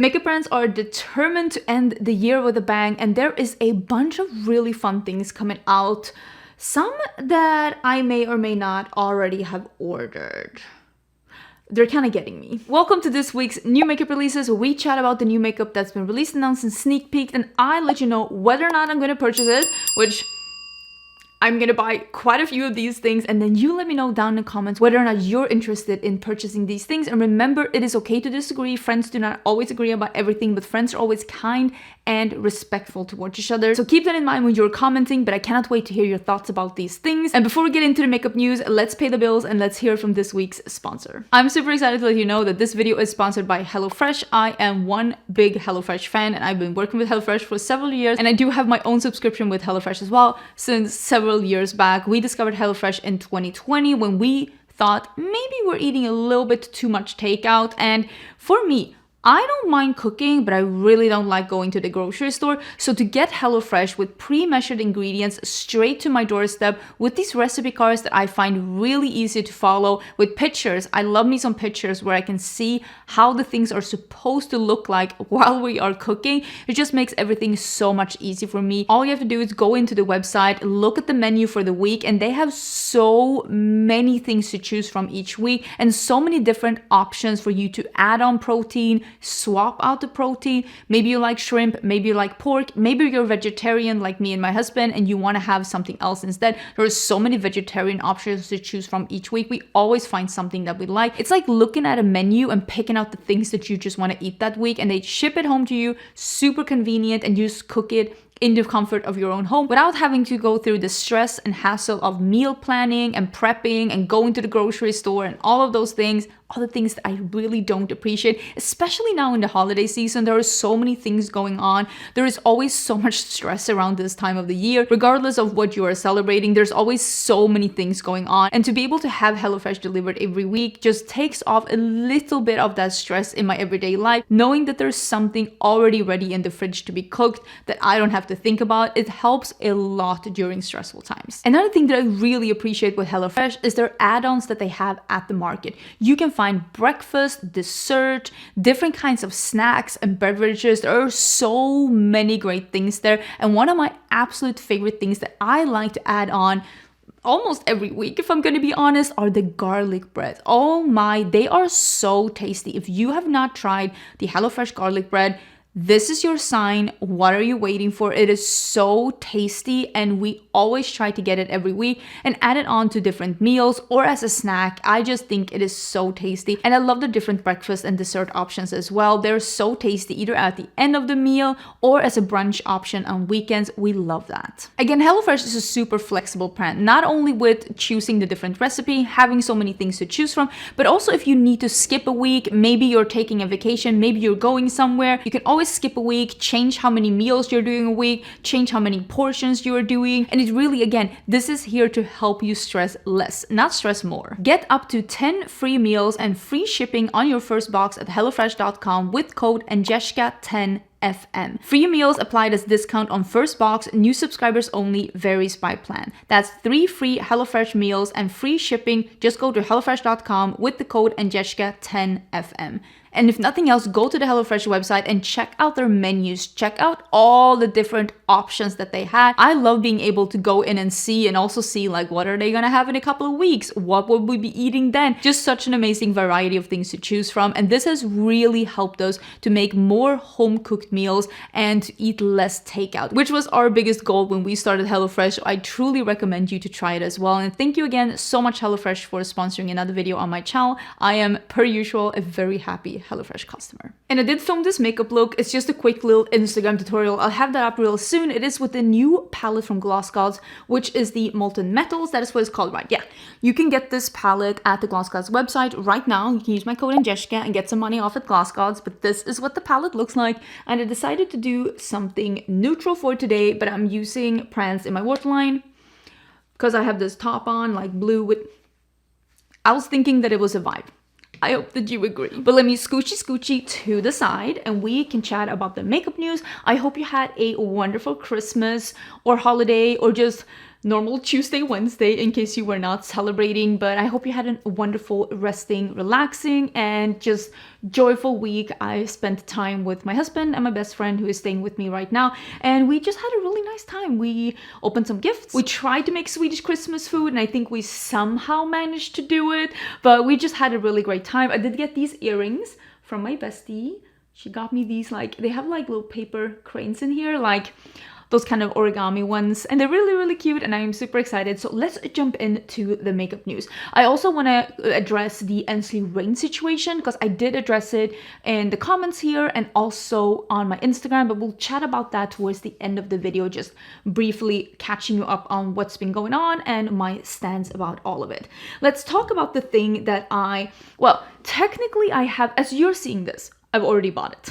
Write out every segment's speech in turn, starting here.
Makeup brands are determined to end the year with a bang, and there is a bunch of really fun things coming out. Some that I may or may not already have ordered. They're kind of getting me. Welcome to this week's new makeup releases, where we chat about the new makeup that's been released, announced, and sneak peeked, and I let you know whether or not I'm going to purchase it, which I'm gonna buy quite a few of these things, and then you let me know down in the comments whether or not you're interested in purchasing these things. And remember, it is okay to disagree. Friends do not always agree about everything, but friends are always kind and respectful towards each other. So keep that in mind when you're commenting, but I cannot wait to hear your thoughts about these things. And before we get into the makeup news, let's pay the bills and let's hear from this week's sponsor. I'm super excited to let you know that this video is sponsored by HelloFresh. I am one big HelloFresh fan, and I've been working with HelloFresh for several years, and I do have my own subscription with HelloFresh as well since several years back. We discovered HelloFresh in 2020 when we thought maybe we're eating a little bit too much takeout. And for me, I don't mind cooking, but I really don't like going to the grocery store. So to get HelloFresh with pre-measured ingredients straight to my doorstep with these recipe cards that I find really easy to follow with pictures. I love me some pictures where I can see how the things are supposed to look like while we are cooking. It just makes everything so much easier for me. All you have to do is go into the website, look at the menu for the week, and they have so many things to choose from each week and so many different options for you to add on protein, swap out the protein. Maybe you like shrimp, maybe you like pork, maybe you're vegetarian like me and my husband and you want to have something else instead. There are so many vegetarian options to choose from each week. We always find something that we like. It's like looking at a menu and picking out the things that you just want to eat that week, and they ship it home to you, super convenient, and you just cook it in the comfort of your own home without having to go through the stress and hassle of meal planning and prepping and going to the grocery store and all of those things. All the things that I really don't appreciate, especially now in the holiday season. There are so many things going on. There is always so much stress around this time of the year. Regardless of what you are celebrating, there's always so many things going on. And to be able to have HelloFresh delivered every week just takes off a little bit of that stress in my everyday life. Knowing that there's something already ready in the fridge to be cooked that I don't have to think about, it helps a lot during stressful times. Another thing that I really appreciate with HelloFresh is their add-ons that they have at the market. You can find breakfast, dessert, different kinds of snacks and beverages. There are so many great things there. And one of my absolute favorite things that I like to add on almost every week, if I'm going to be honest, are the garlic bread. Oh my, they are so tasty. If you have not tried the HelloFresh garlic bread, this is your sign. What are you waiting for? It is so tasty, and we always try to get it every week and add it on to different meals or as a snack. I just think it is so tasty, and I love the different breakfast and dessert options as well. They're so tasty either at the end of the meal or as a brunch option on weekends. We love that. Again, HelloFresh is a super flexible brand, not only with choosing the different recipe, having so many things to choose from, but also if you need to skip a week, maybe you're taking a vacation, maybe you're going somewhere, you can always skip a week, change how many meals you're doing a week, change how many portions you are doing. And it really, again, this is here to help you stress less, not stress more. Get up to 10 free meals and free shipping on your first box at hellofresh.com with code Agnieszka10 FM. Free meals applied as discount on first box, new subscribers only, varies by plan. That's 3 free HelloFresh meals and free shipping. Just go to hellofresh.com with the code Agnieszka10 FM. And if nothing else, go to the HelloFresh website and check out their menus. Check out all the different options that they had. I love being able to go in and see, and also see like what are they gonna have in a couple of weeks? What will we be eating then? Just such an amazing variety of things to choose from. And this has really helped us to make more home-cooked meals and to eat less takeout, which was our biggest goal when we started HelloFresh. I truly recommend you to try it as well. And thank you again so much, HelloFresh, for sponsoring another video on my channel. I am, per usual, a very happy HelloFresh customer. And I did film this makeup look. It's just a quick little Instagram tutorial. I'll have that up real soon. It is with the new palette from Gloss Gods, which is the Molten Metals. That is what it's called, right? Yeah. You can get this palette at the Gloss Gods website right now. You can use my code Agnieszka and get some money off at Gloss Gods, but this is what the palette looks like. And I decided to do something neutral for today, but I'm using brands in my waterline because I have this top on, like blue with... I was thinking that it was a vibe. I hope that you agree. But let me scoochie to the side and we can chat about the makeup news. I hope you had a wonderful Christmas or holiday or just normal Tuesday, Wednesday, in case you were not celebrating, but I hope you had a wonderful, resting, relaxing, and just joyful week. I spent time with my husband and my best friend who is staying with me right now, and we just had a really nice time. We opened some gifts. We tried to make Swedish Christmas food, and I think we somehow managed to do it, but we just had a really great time. I did get these earrings from my bestie. She got me these, like, they have like little paper cranes in here, like those kind of origami ones, and they're really, really cute, and I'm super excited. So let's jump into the makeup news. I also want to address the ENSLEY rain situation, because I did address it in the comments here and also on my Instagram, but we'll chat about that towards the end of the video, just briefly catching you up on what's been going on and my stance about all of it. Let's talk about the thing that well, technically I have, as you're seeing this, I've already bought it.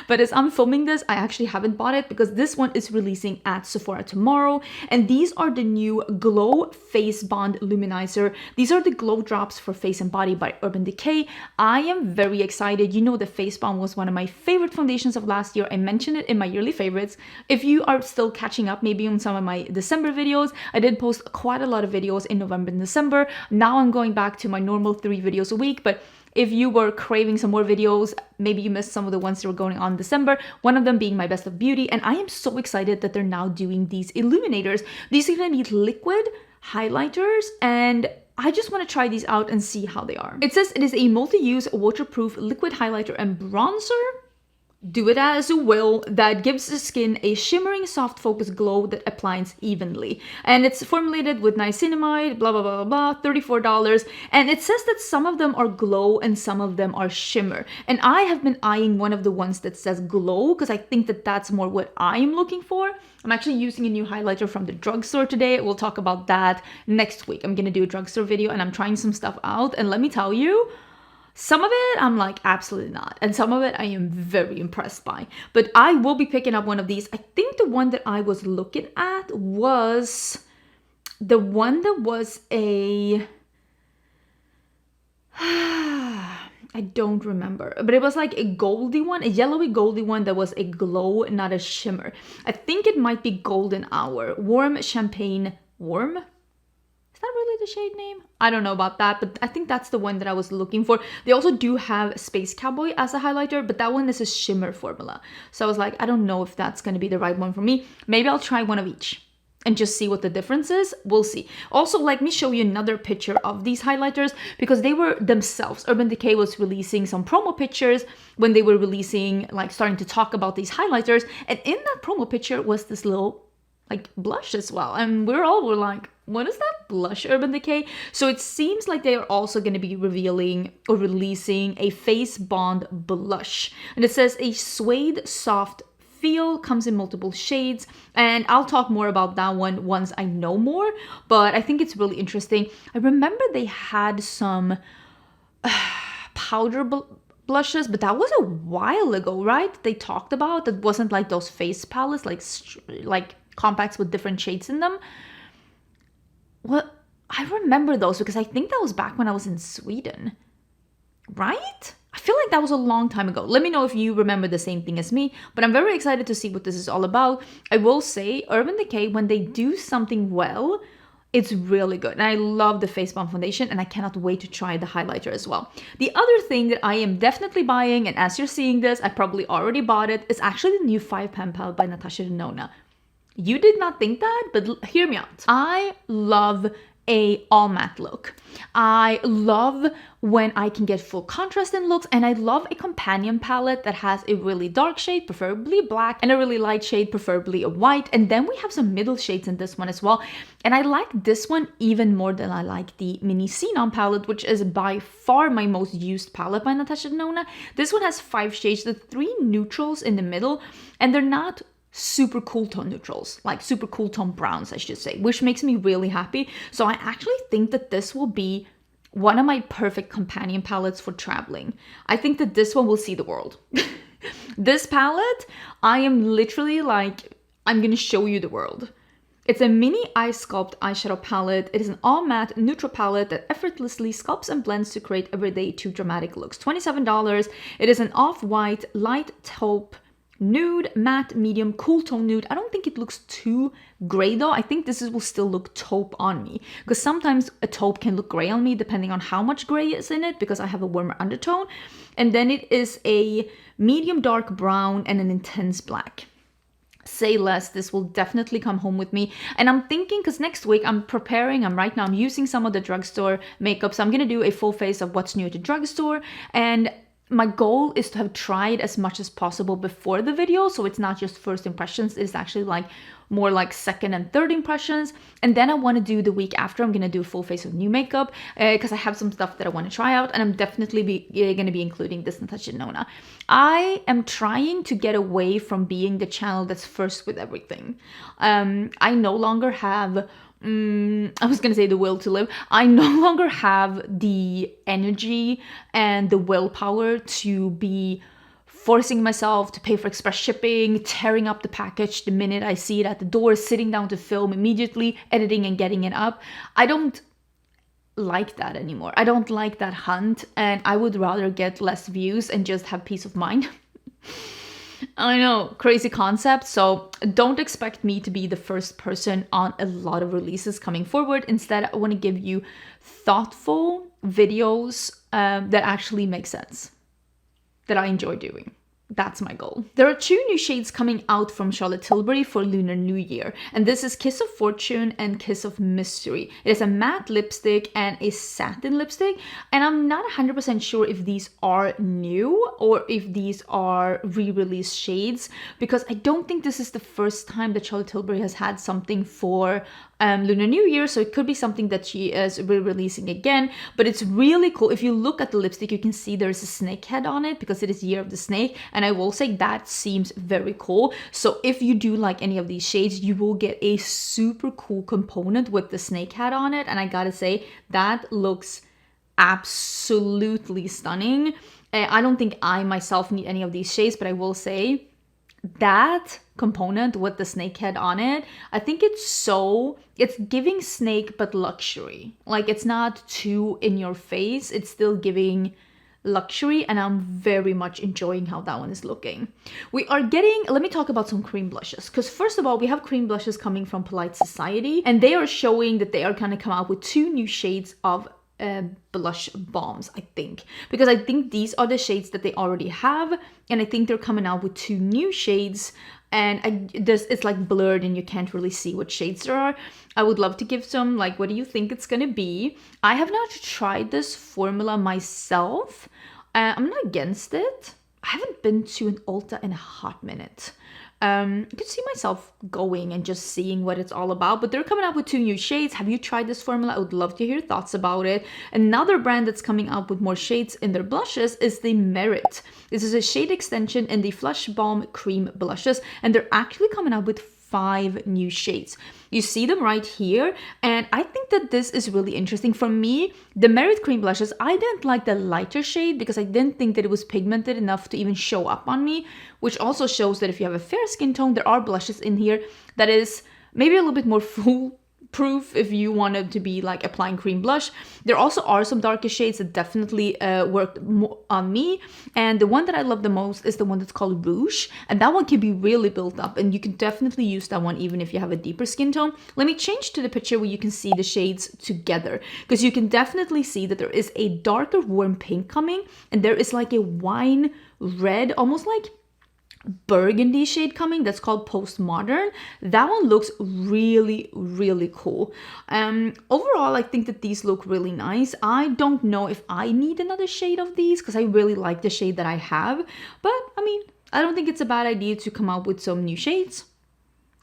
But as I'm filming this, I actually haven't bought it because this one is releasing at Sephora tomorrow. And these are the new Glow Face Bond Luminizer. These are the glow drops for face and body by Urban Decay. I am very excited. You know, the Face Bond was one of my favorite foundations of last year. I mentioned it in my yearly favorites. If you are still catching up maybe on some of my December videos, I did post quite a lot of videos in November and December. Now I'm going back to my normal 3 videos a week, but if you were craving some more videos, maybe you missed some of the ones that were going on in December, one of them being my Best of Beauty, and I am so excited that they're now doing these illuminators. These are going to be liquid highlighters, and I just want to try these out and see how they are. It says it is a multi-use waterproof liquid highlighter and bronzer. Do it as you will, that gives the skin a shimmering soft focus glow that applies evenly. And it's formulated with niacinamide, blah blah blah blah blah, $34. And it says that some of them are glow and some of them are shimmer. And I have been eyeing one of the ones that says glow because I think that that's more what I'm looking for. I'm actually using a new highlighter from the drugstore today. We'll talk about that next week. I'm gonna do a drugstore video and I'm trying some stuff out. And let me tell you, some of it I'm like, absolutely not. And some of it I am very impressed by. But I will be picking up one of these. I think the one that I was looking at was the one that was a... I don't remember. But it was like a goldy one, a yellowy goldy one that was a glow, not a shimmer. I think it might be Golden Hour. Warm Champagne... Warm? Is that really the shade name? I don't know about that, but I think that's the one that I was looking for. They also do have Space Cowboy as a highlighter, but that one is a shimmer formula. So I was like, I don't know if that's going to be the right one for me. Maybe I'll try one of each and just see what the difference is. We'll see. Also, let me show you another picture of these highlighters because they were themselves. Urban Decay was releasing some promo pictures when they were releasing, like starting to talk about these highlighters. And in that promo picture was this little like blush as well. And we're like, what is that blush, Urban Decay? So it seems like they are also going to be revealing or releasing a face bond blush. And it says a suede soft feel, comes in multiple shades. And I'll talk more about that one once I know more. But I think it's really interesting. I remember they had some powder blushes, but that was a while ago, right? They talked about that wasn't like those face palettes, like compacts with different shades in them. Well, I remember those because I think that was back when I was in Sweden, right? I feel like that was a long time ago. Let me know if you remember the same thing as me, but I'm very excited to see what this is all about. I will say, Urban Decay, when they do something well, it's really good. And I love the Face Balm foundation and I cannot wait to try the highlighter as well. The other thing that I am definitely buying, and as you're seeing this, I probably already bought it, is actually the new 5-pan palette by Natasha Denona. You did not think that, but hear me out. I love a all matte look. I love when I can get full contrast in looks, and I love a companion palette that has a really dark shade, preferably black, and a really light shade, preferably a white. And then we have some middle shades in this one as well. And I like this one even more than I like the Mini Xenon palette, which is by far my most used palette by Natasha Denona. This one has 5 shades, the 3 neutrals in the middle, and they're not super cool tone neutrals, like super cool tone browns, I should say, which makes me really happy. So I actually think that this will be one of my perfect companion palettes for traveling. I think that this one will see the world. This palette, I am literally like, I'm gonna show you the world. It's a mini eye sculpt eyeshadow palette. It is an all matte neutral palette that effortlessly sculpts and blends to create everyday to dramatic looks. $27. It is an off-white light taupe nude, matte, medium, cool tone nude. I don't think it looks too gray though. I think will still look taupe on me, because sometimes a taupe can look gray on me depending on how much gray is in it, because I have a warmer undertone. And then it is a medium dark brown and an intense black. Say less, this will definitely come home with me. And I'm thinking, because next week I'm using some of the drugstore makeup, so I'm gonna do a full face of what's new at the drugstore, and my goal is to have tried as much as possible before the video, so it's not just first impressions, it's actually like more like second and third impressions. And then I want to do the week after, I'm going to do a full face of new makeup, because I have some stuff that I want to try out, and I'm definitely going to be including this Natasha Denona. I am trying to get away from being the channel that's first with everything. I no longer have I was gonna say the will to live. I no longer have the energy and the willpower to be forcing myself to pay for express shipping, tearing up the package the minute I see it at the door, sitting down to film immediately, editing and getting it up. I don't like that anymore. I don't like that hunt, and I would rather get less views and just have peace of mind. I know, crazy concept. So don't expect me to be the first person on a lot of releases coming forward. Instead, I want to give you thoughtful videos that actually make sense, that I enjoy doing. That's my goal. There are 2 new shades coming out from Charlotte Tilbury for Lunar New Year, and this is Kiss of Fortune and Kiss of Mystery. It is a matte lipstick and a satin lipstick, and I'm not 100% sure if these are new or if these are re-released shades, because I don't think this is the first time that Charlotte Tilbury has had something for Lunar New Year, so it could be something that she is re-releasing again. But it's really cool. If you look at the lipstick, you can see there's a snake head on it because it is Year of the Snake, and I will say that seems very cool. So if you do like any of these shades, you will get a super cool component with the snake head on it, and I gotta say that looks absolutely stunning. I don't think I myself need any of these shades, but I will say that component with the snake head on it, I think it's giving snake but luxury. Like, it's not too in your face, it's still giving luxury, and I'm very much enjoying how that one is looking. Let me talk about some cream blushes, because first of all, we have cream blushes coming from Polite Society, and they are showing that they are going to come out with 2 new shades of blush balms, I think, because I think these are the shades that they already have, and I think they're coming out with 2 new shades, and it's like blurred and you can't really see what shades there are. I would love to give some, like, what do you think it's gonna be? I have not tried this formula myself. I'm not against it. I haven't been to an Ulta in a hot minute. I could see myself going and just seeing what it's all about, but they're coming out with 2 new shades. Have you tried this formula? I would love to hear your thoughts about it. Another brand that's coming out with more shades in their blushes is the Merit. This is a shade extension in the Flush Balm Cream Blushes, and they're actually coming out with 5 new shades. You see them right here, and I think that this is really interesting. For me, the Merit cream blushes, I didn't like the lighter shade because I didn't think that it was pigmented enough to even show up on me, which also shows that if you have a fair skin tone, there are blushes in here that is maybe a little bit more foolproof if you wanted to be like applying cream blush. There also are some darker shades that definitely worked on me, and the one that I love the most is the one that's called Rouge, and that one can be really built up, and you can definitely use that one even if you have a deeper skin tone. Let me change to the picture where you can see the shades together, because you can definitely see that there is a darker warm pink coming, and there is like a wine red, almost like burgundy shade coming that's called Postmodern. That one looks really, really cool. Overall, I think that these look really nice. I don't know if I need another shade of these because I really like the shade that I have, but I mean, I don't think it's a bad idea to come out with some new shades.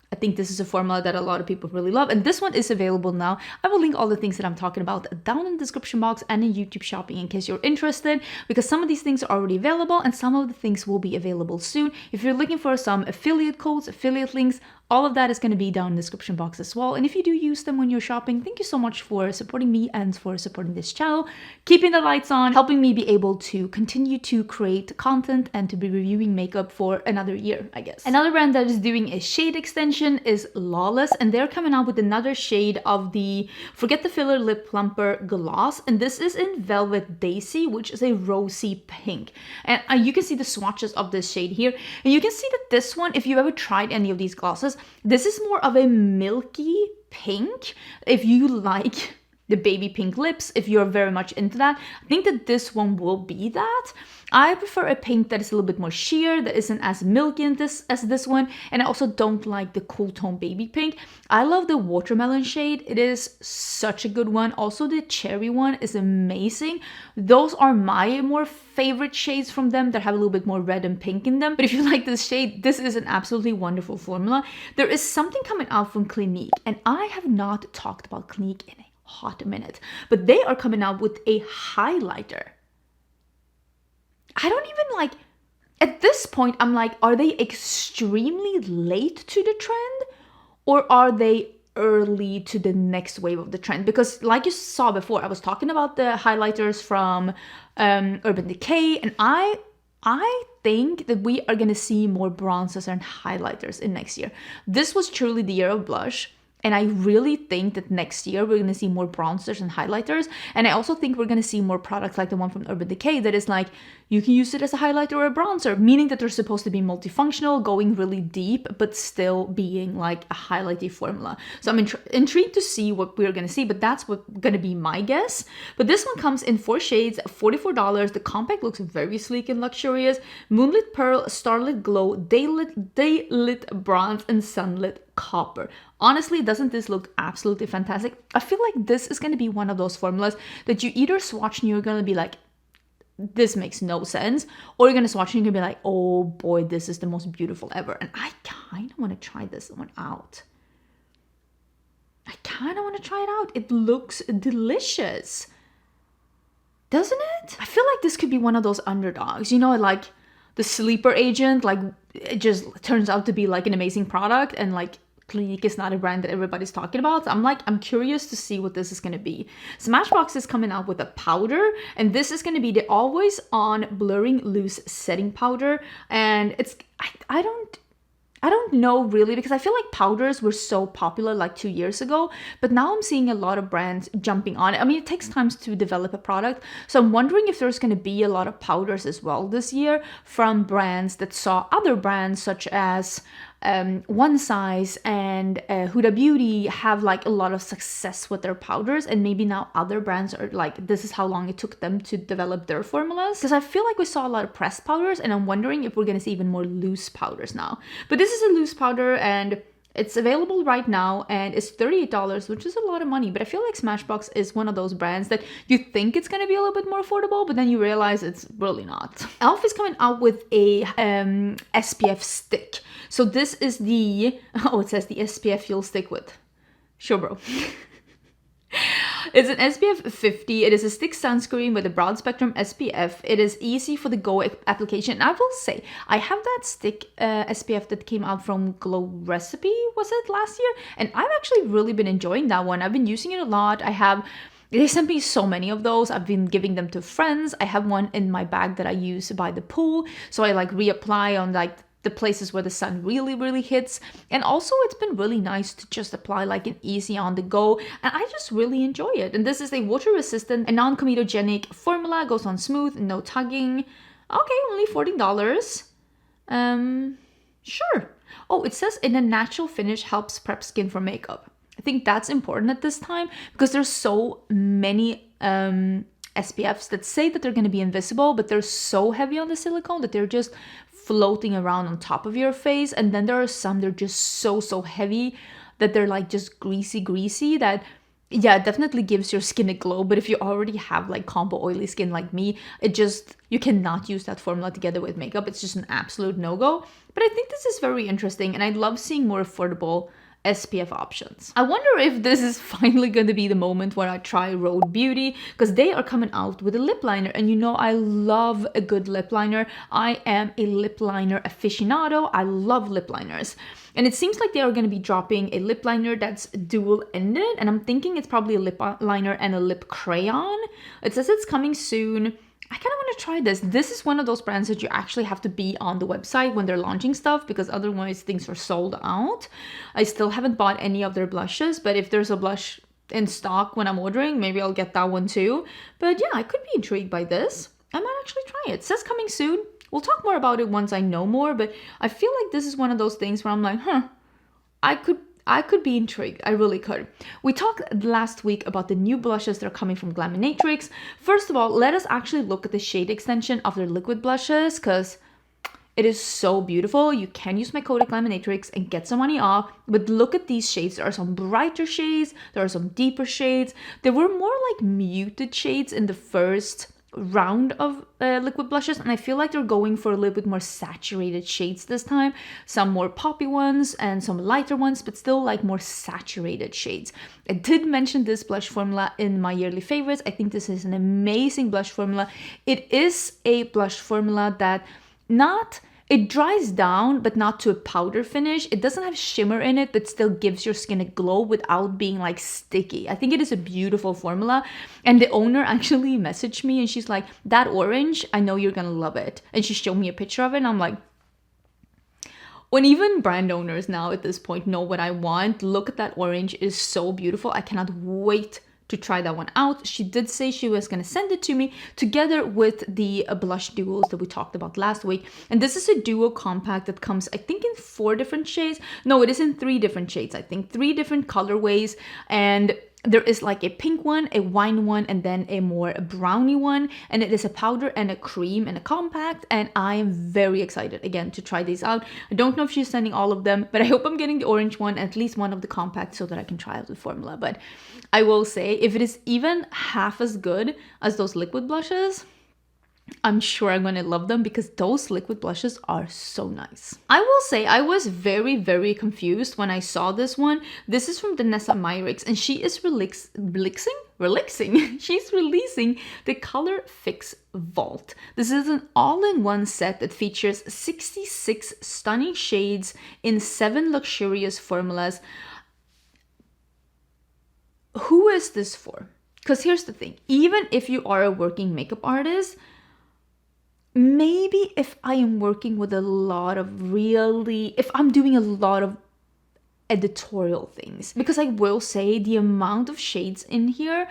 I think this is a formula that a lot of people really love, and this one is available now. I will link all the things that I'm talking about down in the description box and in YouTube shopping in case you're interested, because some of these things are already available and some of the things will be available soon. If you're looking for some affiliate codes, affiliate links, All of that is going to be down in the description box as well. And if you do use them when you're shopping, thank you so much for supporting me and for supporting this channel, keeping the lights on, helping me be able to continue to create content and to be reviewing makeup for another year, I guess. Another brand that is doing a shade extension is Lawless, and they're coming out with another shade of the Forget the Filler Lip Plumper Gloss, and this is in Velvet Daisy, which is a rosy pink. And you can see the swatches of this shade here, and you can see that this one, if you've ever tried any of these glosses, this is more of a milky pink. If you like the baby pink lips, if you're very much into that, I think that this one will be that. I prefer a pink that is a little bit more sheer, that isn't as milky in this as this one, and I also don't like the cool tone baby pink. I love the watermelon shade. It is such a good one. Also, the cherry one is amazing. Those are my more favorite shades from them that have a little bit more red and pink in them. But if you like this shade, this is an absolutely wonderful formula. There is something coming out from Clinique, and I have not talked about Clinique in a hot minute, but they are coming out with a highlighter. I don't even like, at this point, I'm like, are they extremely late to the trend or are they early to the next wave of the trend? Because like you saw before, I was talking about the highlighters from Urban Decay, and I think that we are going to see more bronzers and highlighters in next year. This was truly the year of blush. And I really think that next year we're going to see more bronzers and highlighters. And I also think we're going to see more products like the one from Urban Decay that is like, you can use it as a highlighter or a bronzer, meaning that they're supposed to be multifunctional, going really deep, but still being like a highlighting formula. So I'm intrigued to see what we're going to see, but that's what going to be my guess. But this one comes in 4 shades, $44. The compact looks very sleek and luxurious. Moonlit Pearl, Starlit Glow, Daylit Bronze, and Sunlit Copper. Honestly, doesn't this look absolutely fantastic? I feel like this is going to be one of those formulas that you either swatch and you're going to be like, this makes no sense, or you're going to swatch and you're going to be like, oh boy, this is the most beautiful ever. And I kind of want to try this one out. I kind of want to try it out. It looks delicious, doesn't it? I feel like this could be one of those underdogs, you know, like the sleeper agent, like it just turns out to be like an amazing product, and like Clinique is not a brand that everybody's talking about. So I'm curious to see what this is going to be. Smashbox is coming out with a powder, and this is going to be the Always On Blurring Loose Setting Powder. And it's, I don't know really, because I feel like powders were so popular like 2 years ago, but now I'm seeing a lot of brands jumping on it. I mean, it takes time to develop a product, so I'm wondering if there's going to be a lot of powders as well this year from brands that saw other brands such as One Size and Huda Beauty have like a lot of success with their powders, and maybe now other brands are like, this is how long it took them to develop their formulas, because I feel like we saw a lot of pressed powders, and I'm wondering if we're going to see even more loose powders now. But this is a loose powder, and it's available right now, and it's $38, which is a lot of money. But I feel like Smashbox is one of those brands that you think it's going to be a little bit more affordable, but then you realize it's really not. e.l.f. is coming out with a SPF stick. So this is the, oh, it says the SPF you'll stick with. Sure, bro. It's an SPF 50. It is a stick sunscreen with a broad spectrum SPF. It is easy for the go application. And I will say, I have that stick SPF that came out from Glow Recipe, was it last year? And I've actually really been enjoying that one. I've been using it a lot. They sent me so many of those. I've been giving them to friends. I have one in my bag that I use by the pool. So I like reapply on like the places where the sun really hits. And also it's been really nice to just apply like an easy on the go, and I just really enjoy it. And this is a water resistant and non-comedogenic formula, goes on smooth, no tugging. Okay, only $40. Sure. Oh, it says in a natural finish helps prep skin for makeup. I think that's important at this time, because there's so many SPFs that say that they're going to be invisible, but they're so heavy on the silicone that they're just floating around on top of your face. And then there are some, they're just so heavy that they're like just greasy that, yeah, it definitely gives your skin a glow. But if you already have like combo oily skin like me, you cannot use that formula together with makeup. It's just an absolute no-go. But I think this is very interesting, and I love seeing more affordable SPF options. I wonder if this is finally going to be the moment where I try Rhode Beauty, because they are coming out with a lip liner, and you know I love a good lip liner. I am a lip liner aficionado. I love lip liners. And it seems like they are going to be dropping a lip liner that's dual-ended, and I'm thinking it's probably a lip liner and a lip crayon. It says it's coming soon. I kind of want to try this. This is one of those brands that you actually have to be on the website when they're launching stuff, because otherwise things are sold out. I still haven't bought any of their blushes, but if there's a blush in stock when I'm ordering, maybe I'll get that one too. But yeah, I could be intrigued by this. I might actually try it. It says coming soon. We'll talk more about it once I know more, but I feel like this is one of those things where I'm like, I could be intrigued. I really could. We talked last week about the new blushes that are coming from Glaminatrix. First of all, let us actually look at the shade extension of their liquid blushes, because it is so beautiful. You can use my code at Glaminatrix and get some money off, but look at these shades. There are some brighter shades, there are some deeper shades. There were more like muted shades in the first round of liquid blushes, and I feel like they're going for a little bit more saturated shades this time. Some more poppy ones and some lighter ones, but still like more saturated shades. I did mention this blush formula in my yearly favorites. I think this is an amazing blush formula. It is a blush formula that it dries down, but not to a powder finish. It doesn't have shimmer in it, but still gives your skin a glow without being like sticky. I think it is a beautiful formula. And the owner actually messaged me and she's like, that orange, I know you're gonna love it. And she showed me a picture of it and I'm like, when even brand owners now at this point know what I want, look at that orange. It is so beautiful. I cannot wait to try that one out. She did say she was going to send it to me together with the blush duos that we talked about last week. And this is a duo compact that comes, I think, in 4 different shades. No, it is in 3 different shades. I think 3 different colorways. And there is like a pink one, a wine one, and then a more brownie one. And it is a powder and a cream and a compact. And I am very excited, again, to try these out. I don't know if she's sending all of them, but I hope I'm getting the orange one, at least one of the compacts, so that I can try out the formula. But I will say, if it is even half as good as those liquid blushes, I'm sure I'm going to love them, because those liquid blushes are so nice. I will say I was very, very confused when I saw this one. This is from Nessa Myrix, and she is She's releasing the Colorfix Vault. This is an all-in-one set that features 66 stunning shades in 7 luxurious formulas. Who is this for? Because here's the thing. Even if you are a working makeup artist, maybe if I am working with if I'm doing a lot of editorial things, because I will say the amount of shades in here,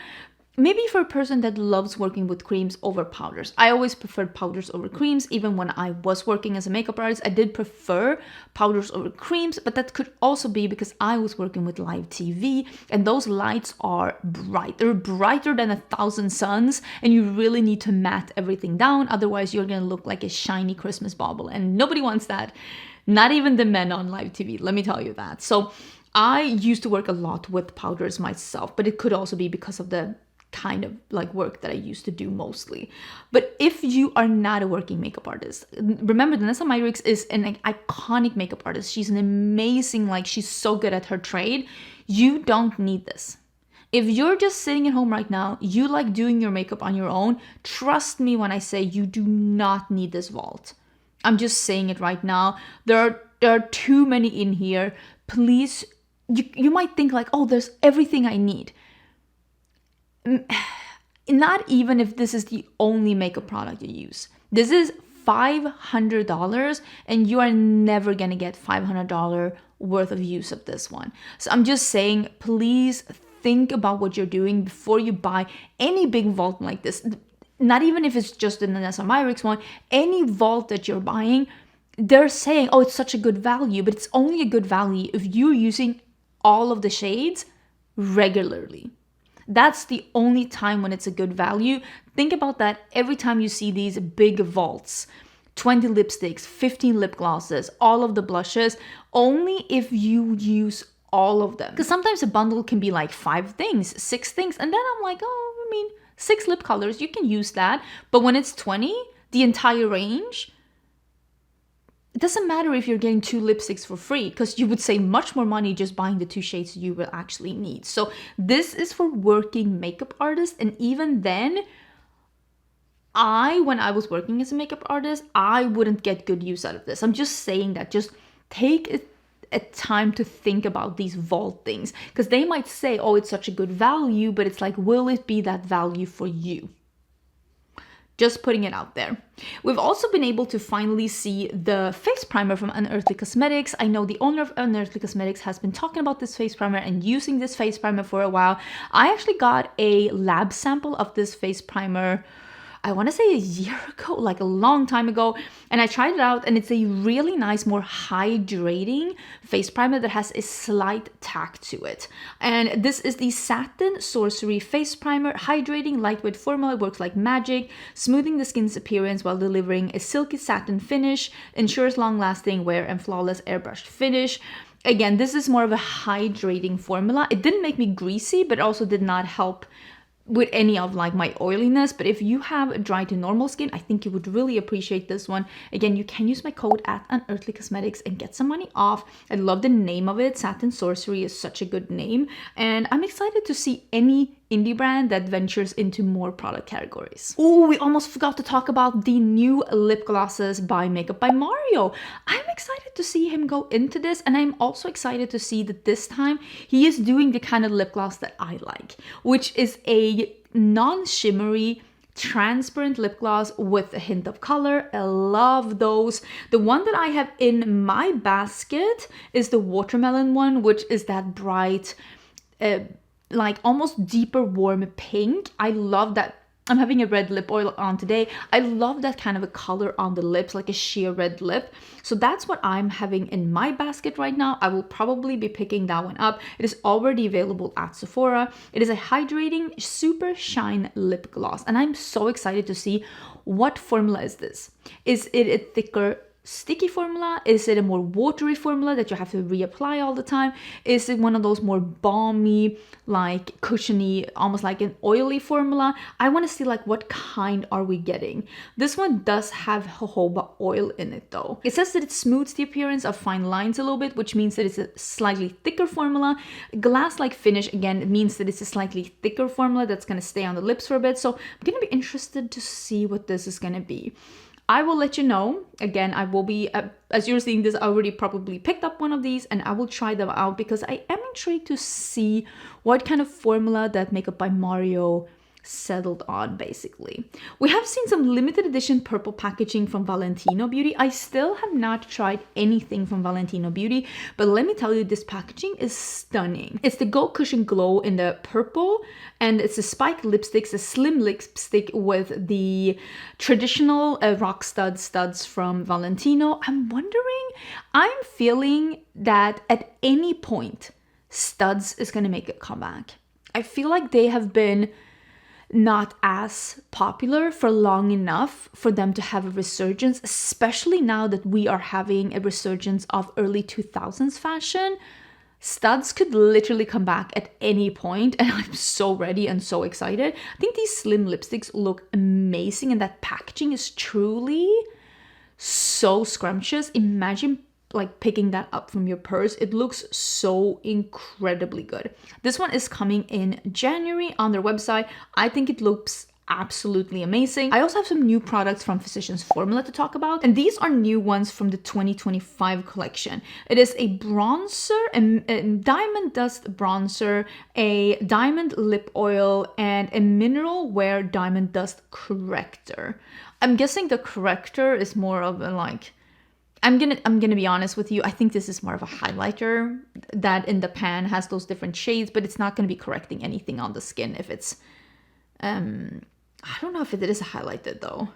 maybe for a person that loves working with creams over powders. I always preferred powders over creams. Even when I was working as a makeup artist, I did prefer powders over creams, but that could also be because I was working with live TV, and those lights are bright. They're brighter than 1,000 suns, and you really need to matte everything down. Otherwise, you're gonna look like a shiny Christmas bauble, and nobody wants that. Not even the men on live TV, let me tell you that. So I used to work a lot with powders myself, but it could also be because of the kind of like work that I used to do mostly. But if you are not a working makeup artist, remember Nessa Myrix is an iconic makeup artist. She's an amazing, she's so good at her trade. You don't need this. If you're just sitting at home right now, you like doing your makeup on your own, trust me when I say you do not need this vault. I'm just saying it right now. There are too many in here. Please, you might think like, oh, there's everything I need. Not even if this is the only makeup product you use. This is $500, and you are never gonna get $500 worth of use of this one. So I'm just saying, please think about what you're doing before you buy any big vault like this. Not even if it's just the Nessa Myrix one, any vault that you're buying, they're saying, oh, it's such a good value, but it's only a good value if you're using all of the shades regularly. That's the only time when it's a good value. Think about that every time you see these big vaults. 20 lipsticks, 15 lip glosses, all of the blushes, only if you use all of them. Because sometimes a bundle can be like 5 things, 6 things, and then I'm like, 6 lip colors, you can use that. But when it's 20, the entire range, it doesn't matter if you're getting 2 lipsticks for free, because you would save much more money just buying the 2 shades you will actually need. So this is for working makeup artists, and even then, when I was working as a makeup artist, I wouldn't get good use out of this. I'm just saying that, just take a time to think about these vault things, because they might say, oh, it's such a good value, but it's like, will it be that value for you? Just putting it out there. We've also been able to finally see the face primer from Unearthly Cosmetics. I know the owner of Unearthly Cosmetics has been talking about this face primer and using this face primer for a while. I actually got a lab sample of this face primer, I want to say a year ago, like a long time ago, and I tried it out, and it's a really nice, more hydrating face primer that has a slight tack to it. And this is the Satin Sorcery face primer, hydrating, lightweight formula. It works like magic, smoothing the skin's appearance while delivering a silky satin finish, ensures long-lasting wear and flawless airbrushed finish. Again, this is more of a hydrating formula. It didn't make me greasy, but also did not help with any of like my oiliness. But if you have dry to normal skin, I think you would really appreciate this one. Again, you can use my code at Unearthly Cosmetics and get some money off. I love the name of it. Satin Sorcery is such a good name, and I'm excited to see any indie brand that ventures into more product categories. Oh, we almost forgot to talk about the new lip glosses by Makeup by Mario. I'm excited to see him go into this, and I'm also excited to see that this time he is doing the kind of lip gloss that I like, which is a non-shimmery transparent lip gloss with a hint of color. I love those. The one that I have in my basket is the watermelon one, which is that bright like almost deeper warm pink. I love that. I'm having a red lip oil on today. I love that kind of a color on the lips, like a sheer red lip. So that's what I'm having in my basket right now. I will probably be picking that one up. It is already available at Sephora. It is a hydrating SuperShine lip gloss, and I'm so excited to see what formula is this. Is it a thicker sticky formula? Is it a more watery formula that you have to reapply all the time? Is it one of those more balmy, like cushiony, almost like an oily formula? I want to see like what kind are we getting. This one does have jojoba oil in it though. It says that it smooths the appearance of fine lines a little bit, which means that it's a slightly thicker formula. Glass-like finish, again, it means that it's a slightly thicker formula that's going to stay on the lips for a bit. So I'm going to be interested to see what this is going to be. I will let you know. Again, I will be, as you're seeing this, I already probably picked up one of these, and I will try them out because I am intrigued to see what kind of formula that Makeup by Mario settled on, basically. We have seen some limited edition purple packaging from Valentino Beauty. I still have not tried anything from Valentino Beauty, but let me tell you, this packaging is stunning. It's the Gold Cushion Glow in the purple, and it's a spiked lipstick, it's a slim lipstick with the traditional rock studs from Valentino. I'm feeling that at any point, studs is gonna make a comeback. I feel like they have been not as popular for long enough for them to have a resurgence, especially now that we are having a resurgence of early 2000s fashion. Studs could literally come back at any point, and I'm so ready and so excited. I think these slim lipsticks look amazing, and that packaging is truly so scrumptious. Imagine like picking that up from your purse. It looks so incredibly good. This one is coming in January on their website. I think it looks absolutely amazing. I also have some new products from Physicians Formula to talk about, and these are new ones from the 2025 collection. It is a bronzer, a diamond dust bronzer, a diamond lip oil, and a mineral wear diamond dust corrector. I'm guessing the corrector is more of a like, I'm gonna be honest with you, I think this is more of a highlighter that in the pan has those different shades, but it's not gonna be correcting anything on the skin if it's I don't know if it is a highlighter though.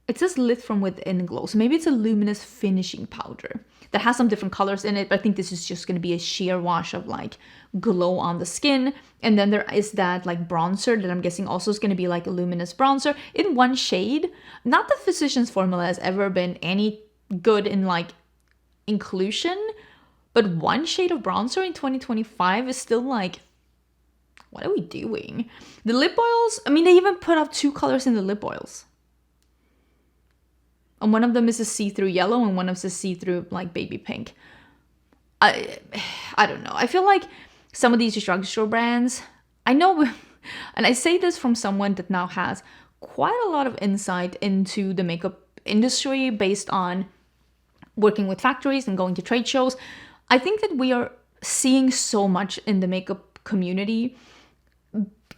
It says lit from within glow, so maybe it's a luminous finishing powder that has some different colors in it, but I think this is just going to be a sheer wash of like glow on the skin. And then there is that like bronzer that I'm guessing also is going to be like a luminous bronzer in one shade. Not that Physicians Formula has ever been any good in like inclusion, but one shade of bronzer in 2025 is still like, what are we doing? The lip oils, I mean, they even put out 2 colors in the lip oils. And one of them is a see-through yellow and one of them is a see-through like baby pink. I don't know. I feel like some of these drugstore brands, I know, and I say this from someone that now has quite a lot of insight into the makeup industry based on working with factories and going to trade shows. I think that we are seeing so much in the makeup community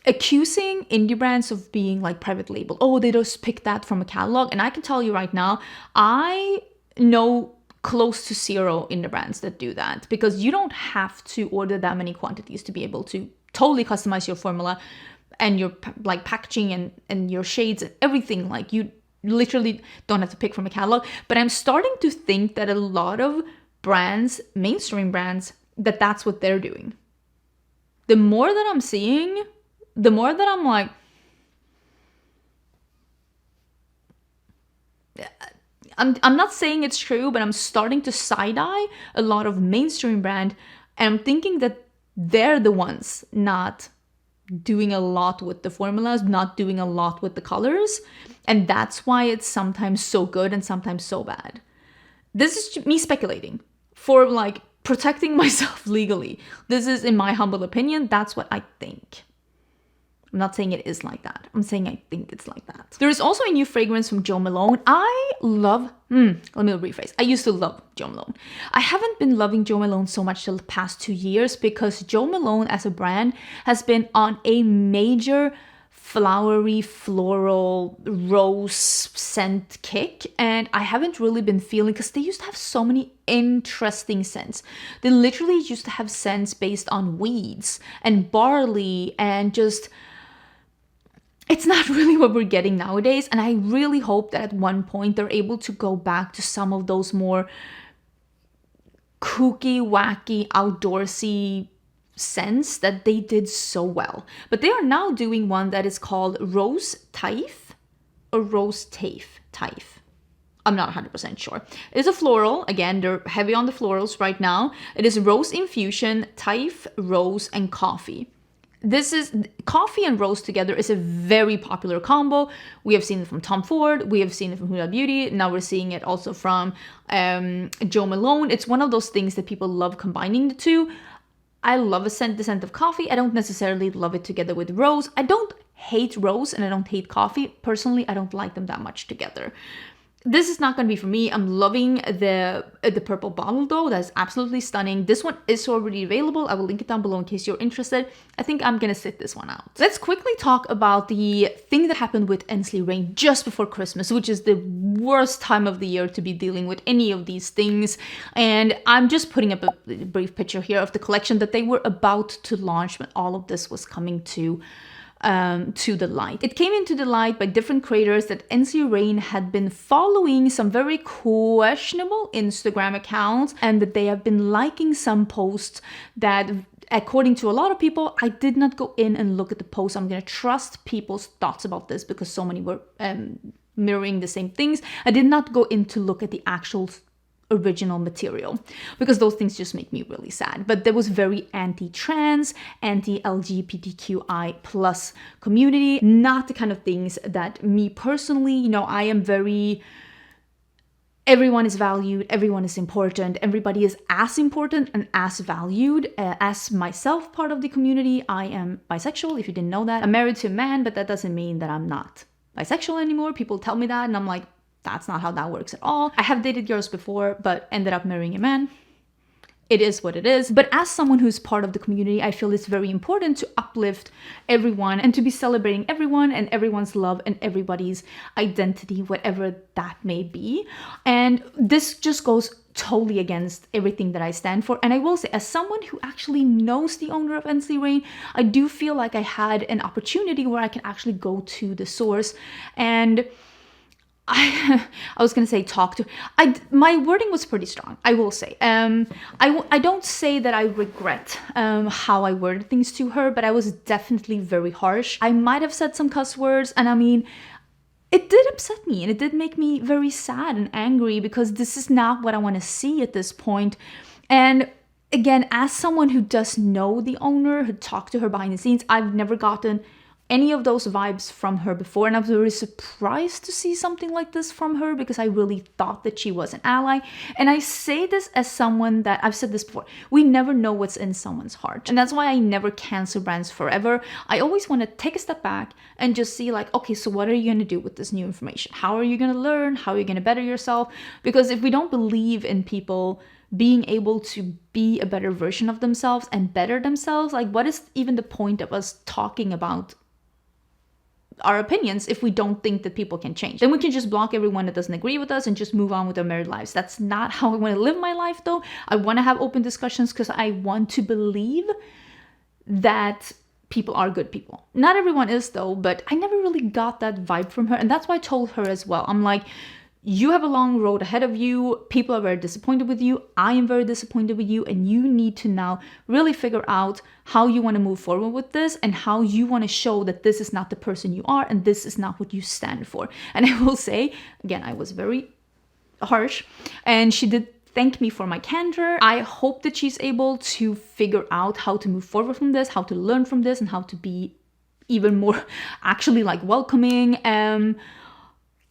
accusing indie brands of being like private label. Oh, they just picked that from a catalog. And I can tell you right now, I know close to zero indie brands that do that, because you don't have to order that many quantities to be able to totally customize your formula and your like packaging and your shades and everything. Like, you literally don't have to pick from a catalog. But I'm starting to think that a lot of brands, mainstream brands, that's what they're doing. The more that I'm seeing, the more that I'm like, I'm not saying it's true, but I'm starting to side-eye a lot of mainstream brand, and I'm thinking that they're the ones not doing a lot with the formulas, not doing a lot with the colors, and that's why it's sometimes so good and sometimes so bad. This is me speculating for like protecting myself legally. This is, in my humble opinion, that's what I think. I'm not saying it is like that. I'm saying I think it's like that. There is also a new fragrance from Jo Malone. I love, let me rephrase. I used to love Jo Malone. I haven't been loving Jo Malone so much the past 2 years because Jo Malone as a brand has been on a major flowery, floral, rose scent kick. And I haven't really been feeling, because they used to have so many interesting scents. They literally used to have scents based on weeds and barley and just... It's not really what we're getting nowadays, and I really hope that at one point they're able to go back to some of those more kooky, wacky, outdoorsy scents that they did so well. But they are now doing one that is called Rose Taif or Rose Taif. I'm not 100% sure. It is a floral. Again, they're heavy on the florals right now. It is Rose Infusion, Taif, Rose, and Coffee. This is coffee and rose together is a very popular combo. We have seen it from Tom Ford. We have seen it from Huda Beauty. Now we're seeing it also from Jo Malone. It's one of those things that people love combining the two. I love the scent of coffee. I don't necessarily love it together with rose. I don't hate rose and I don't hate coffee. Personally, I don't like them that much together. This is not going to be for me. I'm loving the purple bottle though. That's absolutely stunning. This one is already available. I will link it down below in case you're interested. I think I'm going to sit this one out. Let's quickly talk about the thing that happened with ENSLEY Rain just before Christmas, which is the worst time of the year to be dealing with any of these things. And I'm just putting up a brief picture here of the collection that they were about to launch when all of this was coming to the light. It came into the light by different creators that ENSLEY Rain had been following some very questionable Instagram accounts, and that they have been liking some posts that, according to a lot of people, I did not go in and look at the posts. I'm gonna trust people's thoughts about this because so many were mirroring the same things. I did not go in to look at the actual original material because those things just make me really sad. But there was very anti-trans, anti-LGBTQI plus community, not the kind of things that me personally, you know, I am very, everyone is valued, everyone is important, everybody is as important and as valued. As myself, part of the community, I am bisexual, if you didn't know that. I'm married to a man, but that doesn't mean that I'm not bisexual anymore. People tell me that and I'm like, that's not how that works at all. I have dated girls before, but ended up marrying a man. It is what it is. But as someone who's part of the community, I feel it's very important to uplift everyone and to be celebrating everyone and everyone's love and everybody's identity, whatever that may be. And this just goes totally against everything that I stand for. And I will say, as someone who actually knows the owner of ENSLEY Rain, I do feel like I had an opportunity where I can actually go to the source and I was gonna say talk to. My wording was pretty strong, I will say. I don't say that I regret how I worded things to her, but I was definitely very harsh. I might have said some cuss words, and I mean, it did upset me and it did make me very sad and angry because this is not what I want to see at this point. And again, as someone who does know the owner, who talked to her behind the scenes, I've never gotten any of those vibes from her before, and I was very surprised to see something like this from her because I really thought that she was an ally. And I say this as someone that, I've said this before, we never know what's in someone's heart, and that's why I never cancel brands forever. I always want to take a step back and just see like, okay, so what are you going to do with this new information? How are you going to learn? How are you going to better yourself? Because if we don't believe in people being able to be a better version of themselves and better themselves, like what is even the point of us talking about our opinions if we don't think that people can change? Then we can just block everyone that doesn't agree with us and just move on with our married lives. That's not how I want to live my life though. I want to have open discussions because I want to believe that people are good people. Not everyone is though, but I never really got that vibe from her. And that's why I told her as well. I'm like, you have a long road ahead of you. People are very disappointed with you. I am very disappointed with you. And you need to now really figure out how you want to move forward with this and how you want to show that this is not the person you are and this is not what you stand for. And I will say, again, I was very harsh and she did thank me for my candor. I hope that she's able to figure out how to move forward from this, how to learn from this, and how to be even more actually like welcoming.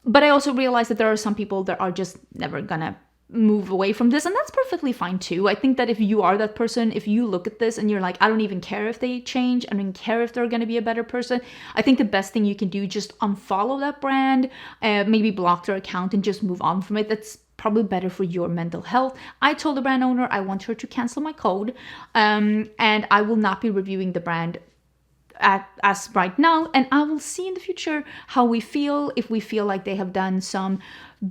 But I also realized that there are some people that are just never gonna move away from this, and that's perfectly fine too. I think that if you are that person, if you look at this and you're like, I don't even care if they change, I don't care if they're gonna be a better person, I think the best thing you can do is just unfollow that brand, maybe block their account and just move on from it. That's probably better for your mental health. I told the brand owner I want her to cancel my code, and I will not be reviewing the brand as right now, and I will see in the future how we feel, if we feel like they have done some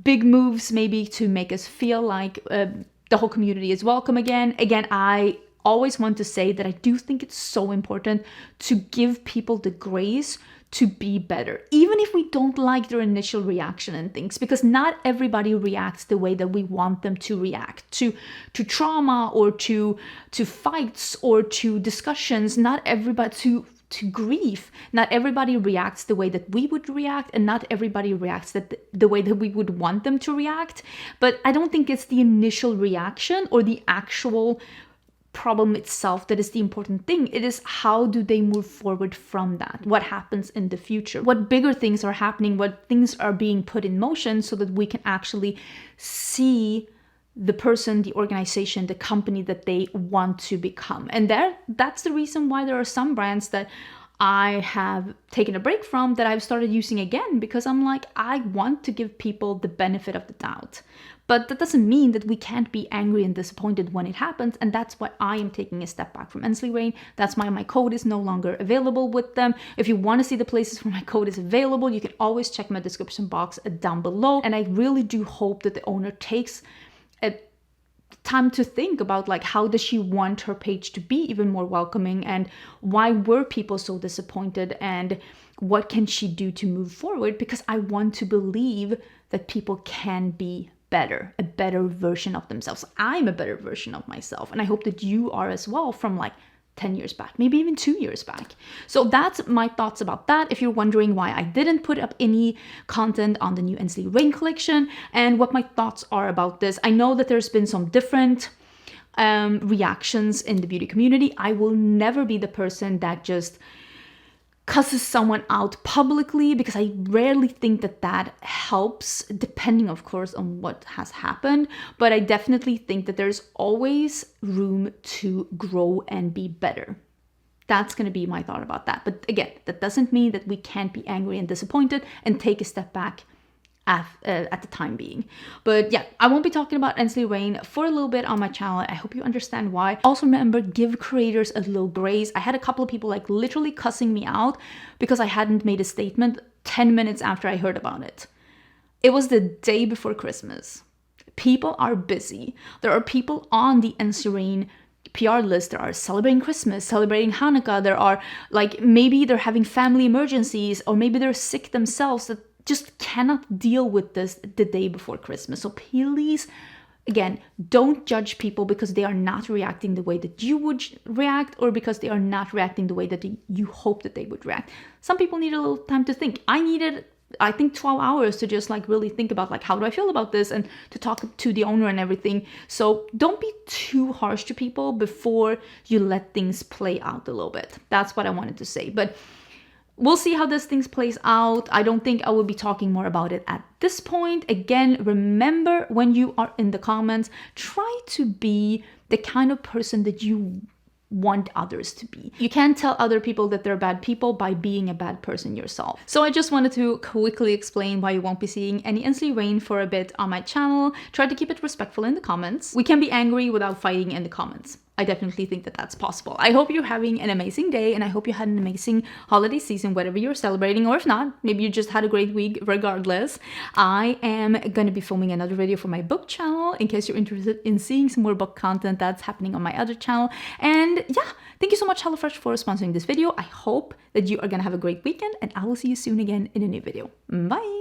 big moves maybe to make us feel like the whole community is welcome again. I always want to say that I do think it's so important to give people the grace to be better, even if we don't like their initial reaction and things, because not everybody reacts the way that we want them to react to trauma or to fights or to discussions. Not everybody to grief. Not everybody reacts the way that we would react, and not everybody reacts the way that we would want them to react. But I don't think it's the initial reaction or the actual problem itself that is the important thing. It is how do they move forward from that? What happens in the future? What bigger things are happening? What things are being put in motion so that we can actually see the person, the organization, the company that they want to become. And that's the reason why there are some brands that I have taken a break from that I've started using again, because I'm like, I want to give people the benefit of the doubt. But that doesn't mean that we can't be angry and disappointed when it happens. And that's why I am taking a step back from ENSLEY. That's why my code is no longer available with them. If you want to see the places where my code is available, you can always check my description box down below. And I really do hope that the owner takes a time to think about like, how does she want her page to be even more welcoming, and why were people so disappointed, and what can she do to move forward? Because I want to believe that people can be better, a better version of themselves. I'm a better version of myself, and I hope that you are as well, from like 10 years back, maybe even 2 years back. So that's my thoughts about that. If you're wondering why I didn't put up any content on the new ENSLEY Rain collection and what my thoughts are about this, I know that there's been some different reactions in the beauty community. I will never be the person that just cusses someone out publicly, because I rarely think that that helps, depending of course on what has happened. But I definitely think that there's always room to grow and be better. That's going to be my thought about that. But again, that doesn't mean that we can't be angry and disappointed and take a step back at the time being. But yeah, I won't be talking about ENSLEY Rain for a little bit on my channel. I hope you understand why. Also remember, give creators a little grace. I had a couple of people like literally cussing me out because I hadn't made a statement 10 minutes after I heard about it. It was the day before Christmas. People are busy. There are people on the ENSLEY Rain PR list that are celebrating Christmas, celebrating Hanukkah. There are like, maybe they're having family emergencies, or maybe they're sick themselves that just cannot deal with this the day before Christmas. So please, again, don't judge people because they are not reacting the way that you would react, or because they are not reacting the way that you hope that they would react. Some people need a little time to think. I needed, I think, 12 hours to just like really think about like, how do I feel about this, and to talk to the owner and everything. So don't be too harsh to people before you let things play out a little bit. That's what I wanted to say. But we'll see how this thing plays out. I don't think I will be talking more about it at this point. Again, remember, when you are in the comments, try to be the kind of person that you want others to be. You can't tell other people that they're bad people by being a bad person yourself. So I just wanted to quickly explain why you won't be seeing any ENSLEY rain for a bit on my channel. Try to keep it respectful in the comments. We can be angry without fighting in the comments. I definitely think that that's possible. I hope you're having an amazing day, and I hope you had an amazing holiday season, whatever you're celebrating, or if not, maybe you just had a great week regardless. I am going to be filming another video for my book channel in case you're interested in seeing some more book content that's happening on my other channel. And yeah, thank you so much HelloFresh for sponsoring this video. I hope that you are going to have a great weekend, and I will see you soon again in a new video. Bye!